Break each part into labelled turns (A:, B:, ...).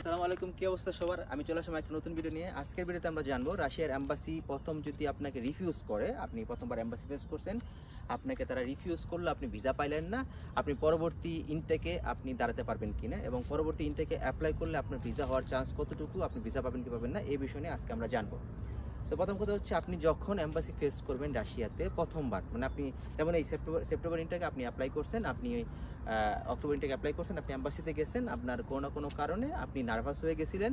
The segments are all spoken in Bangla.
A: আসসালামু আলাইকুম, কি অবস্থা সবার? আমি চলে আসলাম একটা নতুন ভিডিও নিয়ে। আজকের ভিডিওতে আমরা জানবো রাশিয়ার এম্বাসি প্রথম যদি আপনাকে রিফিউজ করে, আপনি প্রথমবার এম্বাসি ফেস করছেন, আপনাকে তারা রিফিউজ করলো, আপনি ভিসা পাইলেন না, আপনি পরবর্তী ইনটেকে আপনি দাঁড়াতে পারবেন কিনা এবং পরবর্তী ইনটেকে অ্যাপ্লাই করলে আপনার ভিসা হওয়ার চান্স কতটুকু, আপনি ভিসা পাবেন কি পাবেন না, এই বিষয় নিয়ে আজকে আমরা জানবো। তো প্রথম কথা হচ্ছে, আপনি যখন এম্বাসি ফেস করবেন রাশিয়াতে প্রথমবার, মানে আপনি যেমন এই সেপ্টেম্বর ইনটেকে আপনি অ্যাপ্লাই করছেন, আপনি অক্টোবর ইনটেকে অ্যাপ্লাই করছেন, আপনি এম্বাসিতে গেছেন, আপনার কোনো না কোনো কারণে আপনি নার্ভাস হয়ে গেছিলেন,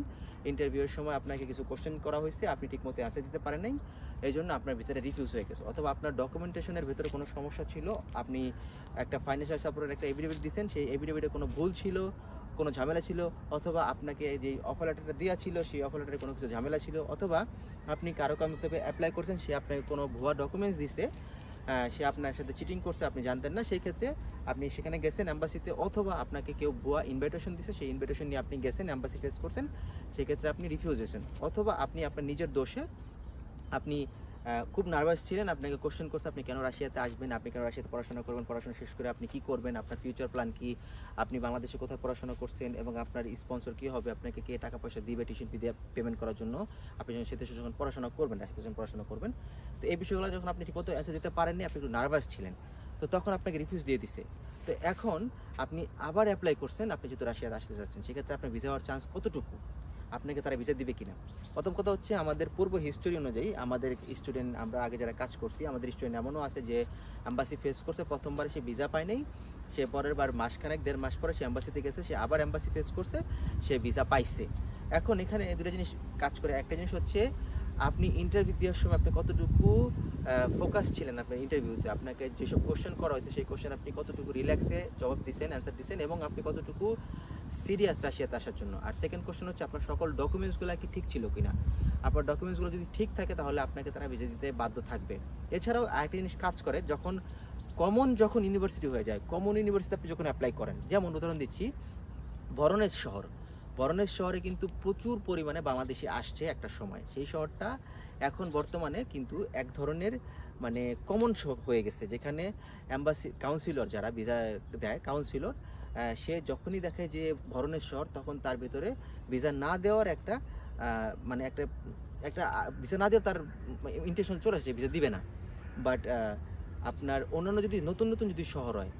A: ইন্টারভিউয়ের সময় আপনাকে কিছু কোশ্চেন করা হয়েছে, আপনি ঠিকমতো অ্যান্সার দিতে পারেন নাই, এই জন্য আপনার ভিসাটা রিফিউজ হয়ে গেছে। অথবা আপনার ডকুমেন্টেশনের ভেতরে কোনো সমস্যা ছিল, আপনি একটা ফাইন্যান্সিয়াল সাপোর্টের একটা এভিডেভিট দিয়েছেন, সেই এভিডেভিটে কোনো ভুল ছিল, কোনো ঝামেলা ছিল, অথবা আপনাকে যে অফার লেটারটা দেওয়া ছিল সেই অফার লেটারে কোনো কিছু ঝামেলা ছিল, অথবা আপনি কারো কর্মক্ষেত্রে অ্যাপ্লাই করছেন, সে আপনাকে কোনো ভুয়া ডকুমেন্টস দিছে, সে আপনার সাথে চিটিং করছে, আপনি জানতেন না, সেই ক্ষেত্রে আপনি সেখানে গেছেন এম্বাসিতে, অথবা আপনাকে কেউ ভুয়া ইনভাইটেশন দিছে, সেই ইনভাইটেশন নিয়ে আপনি গেছেন এম্বাসি ফেস করছেন, সেই ক্ষেত্রে আপনি রিফিউজ হয়েছেন, অথবা আপনি আপনার নিজের দোষে আপনি খুব নার্ভাস ছিলেন, আপনাকে কোশ্চেন করছে আপনি কেন রাশিয়াতে আসবেন, আপনি কেন রাশিয়াতে পড়াশোনা করবেন, পড়াশোনা শেষ করে আপনি কী করবেন, আপনার ফিউচার প্ল্যান কী, আপনি বাংলাদেশে কোথায় পড়াশোনা করছেন এবং আপনার স্পন্সর কী হবে, আপনাকে কে টাকা পয়সা দিবে টিউশন ফি দিয়ে পেমেন্ট করার জন্য, আপনি যখন সে দেশে যখন পড়াশোনা করবেন, রাশিয়াতে যখন পড়াশোনা করবেন, তো এই বিষয়গুলো যখন আপনি ঠিকমতো অ্যান্সার দিতে পারেননি, আপনি একটু নার্ভাস ছিলেন, তো তখন আপনাকে রিফিউজ দিয়ে দিছে। তো এখন আপনি আবার অ্যাপ্লাই করছেন, আপনি যেহেতু রাশিয়াতে আসতে চাচ্ছেন, সেক্ষেত্রে আপনার ভিসা হওয়ার চান্স কতটুকু, আপনাকে তারা ভিসা দিবে কিনা। প্রথম কথা হচ্ছে, আমাদের পূর্ব হিস্টোরি অনুযায়ী আমাদের স্টুডেন্ট, আমরা আগে যারা কাজ করছি, আমাদের স্টুডেন্ট এমনও আছে যে এম্বাসি ফেস করছে, প্রথমবারে সে ভিসা পায় নাই, সে পরের বার মাসখানেক 1.5 মাস পরে সে এম্বাসিতে গেছে, সে আবার এম্বাসি ফেস করছে, সে ভিসা পাইছে। এখন এখানে দুটো জিনিস কাজ করে। একটা জিনিস হচ্ছে, আপনি ইন্টারভিউ দেওয়ার সময় আপনি কতটুকু ফোকাস ছিলেন আপনার ইন্টারভিউতে, আপনাকে যেসব কোশ্চেন করা হয়েছে সেই কোশ্চেন আপনি কতটুকু রিল্যাক্সে জবাব দিচ্ছেন, অ্যান্সার দিচ্ছেন, এবং আপনি কতটুকু সিরিয়াস রাশিয়াতে আসার জন্য। আর সেকেন্ড কোশ্চেন হচ্ছে, আপনার সকল ডকুমেন্টসগুলো কি ঠিক ছিল কিনা। আপনার ডকুমেন্টসগুলো যদি ঠিক থাকে, তাহলে আপনাকে তারা ভিসা দিতে বাধ্য থাকবে। এছাড়াও আরেকটা জিনিস কাজ করে, যখন ইউনিভার্সিটি হয়ে যায়, কমন ইউনিভার্সিটি আপনি যখন অ্যাপ্লাই করেন, যেমন উদাহরণ দিচ্ছি, ভরনেজ শহর, ভরনেজ শহরে কিন্তু প্রচুর পরিমাণে বাংলাদেশি আসছে একটা সময়, সেই শহরটা এখন বর্তমানে কিন্তু এক ধরনের মানে কমন হয়ে গেছে, যেখানে অ্যাম্বাসি কাউন্সিলর যারা ভিসা দেয়, কাউন্সিলর সে যখনই দেখে যে ভরনেজ শহর, তখন তার ভেতরে ভিসা না দেওয়ার একটা মানে একটা একটা ভিসা না দেওয়ার তার ইন্টেনশন চলে আসে, ভিসা দিবে না। বাট আপনার অন্যান্য যদি নতুন নতুন যদি শহর হয়,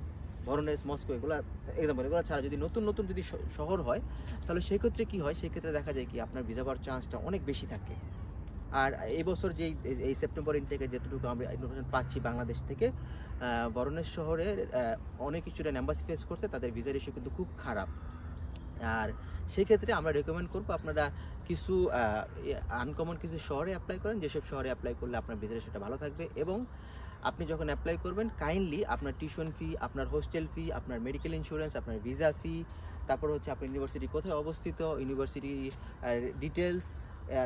A: ভরনেস, মস্কো, এগুলো এক্সাম্পল, এগুলো ছাড়া যদি নতুন নতুন যদি শহর হয়, তাহলে সেক্ষেত্রে কী হয়, সেক্ষেত্রে দেখা যায় কি আপনার ভিসা পাওয়ার চান্সটা অনেক বেশি থাকে। আর এই বছর যেই এই সেপ্টেম্বর ইনটেকে যেতটুকু আমরা ইনফরমেশন পাচ্ছি বাংলাদেশ থেকে, ভরনেস শহরের অনেক স্টুডেন্ট এম্বাসি ফেস করছে, তাদের ভিসার ইস্যু কিন্তু খুব খারাপ। আর সেই ক্ষেত্রে আমরা রেকমেন্ড করবো, আপনারা কিছু আনকমন কিছু শহরে অ্যাপ্লাই করেন, যেসব শহরে অ্যাপ্লাই করলে আপনার ভিসার ইস্যুটা ভালো থাকবে, এবং আপনি যখন অ্যাপ্লাই করবেন কাইন্ডলি আপনার টিউশন ফি, আপনার হোস্টেল ফি, আপনার মেডিকেল ইন্স্যুরেন্স, আপনার ভিসা ফি, তারপর হচ্ছে আপনার ইউনিভার্সিটি কোথায় অবস্থিত, ইউনিভার্সিটি ডিটেলস,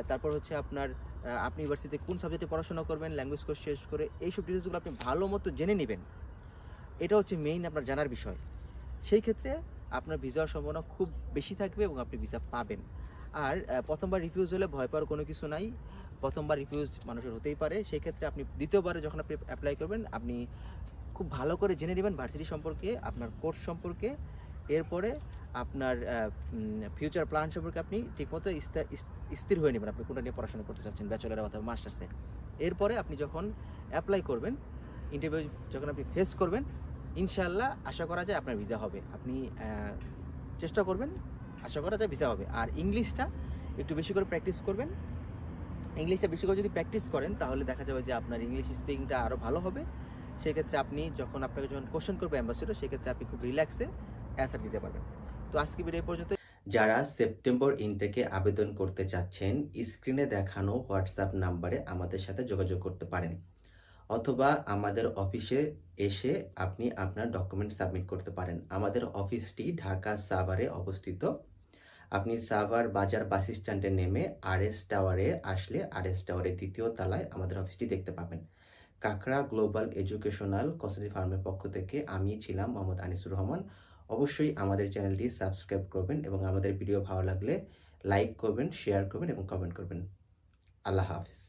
A: তারপর হচ্ছে আপনার আপনি ইউনিভার্সিটিতে কোন সাবজেক্টে পড়াশোনা করবেন, ল্যাঙ্গুয়েজ কোর্স শেষ করে, এইসব ডিটেলসগুলো আপনি ভালো মতো জেনে নেবেন। এটা হচ্ছে মেইন আপনার জানার বিষয়। সেই ক্ষেত্রে আপনার ভিসা হওয়ার সম্ভাবনা খুব বেশি থাকবে এবং আপনি ভিসা পাবেন। আর প্রথমবার রিফিউজ হলে ভয় পাওয়ার কোনো কিছু নাই। প্রথমবার রিফিউজ মানুষের হতেই পারে। সেক্ষেত্রে আপনি দ্বিতীয়বারে যখন আপনি অ্যাপ্লাই করবেন, আপনি খুব ভালো করে জেনে নেবেন ভার্সিটি সম্পর্কে, আপনার কোর্স সম্পর্কে। এরপরে আপনার ফিউচার প্ল্যান সম্পর্কে আপনি ঠিকমতো স্থির হয়ে নেবেন, আপনি কোনটা নিয়ে পড়াশোনা করতে চাচ্ছেন, ব্যাচেলর অথবা মাস্টার্সে। এরপরে আপনি যখন অ্যাপ্লাই করবেন, ইন্টারভিউ যখন আপনি ফেস করবেন, ইনশাআল্লাহ আশা করা যায় আপনার ভিসা হবে। আপনি চেষ্টা করবেন, আশা করা যায় ভিসা হবে। আর ইংলিশটা একটু বেশি করে প্র্যাকটিস করবেন। ইংলিশটা বেশি করে যদি প্র্যাকটিস করেন, তাহলে দেখা যাবে যে আপনার ইংলিশ স্পিকিংটা আরও ভালো হবে। সেক্ষেত্রে আপনি আপনাকে যখন কোশ্চেন করবে অ্যাম্বাসিডর, সেক্ষেত্রে আপনি খুব রিল্যাক্সে অ্যান্সার দিতে পারবেন। তো আজকে ভিডিও এই পর্যন্ত। যারা সেপ্টেম্বর ইনটেকে আবেদন করতে চাচ্ছেন, স্ক্রিনে দেখানো হোয়াটসঅ্যাপ নাম্বারে আমাদের সাথে যোগাযোগ করতে পারেন, অথবা আমাদের অফিসে এসে আপনি আপনার ডকুমেন্ট সাবমিট করতে পারেন। আমাদের অফিসটি ঢাকা সাভারে অবস্থিত। আপনি সাভার বাজার বাস স্ট্যান্ডে নেমে আরএস টাওয়ারে আসলে আরএস টাওয়ারের দ্বিতীয় তলায় আমাদের অফিসটি দেখতে পাবেন। কাকড়া গ্লোবাল এডুকেশনাল কসমেটিক ফার্মের পক্ষ থেকে আমি ছিলাম মোহাম্মদ আনিসুর রহমান। অবশ্যই আমাদের চ্যানেলটি সাবস্ক্রাইব করবেন এবং আমাদের ভিডিও ভালো লাগলে লাইক করবেন, শেয়ার করবেন এবং কমেন্ট করবেন। আল্লাহ হাফিজ।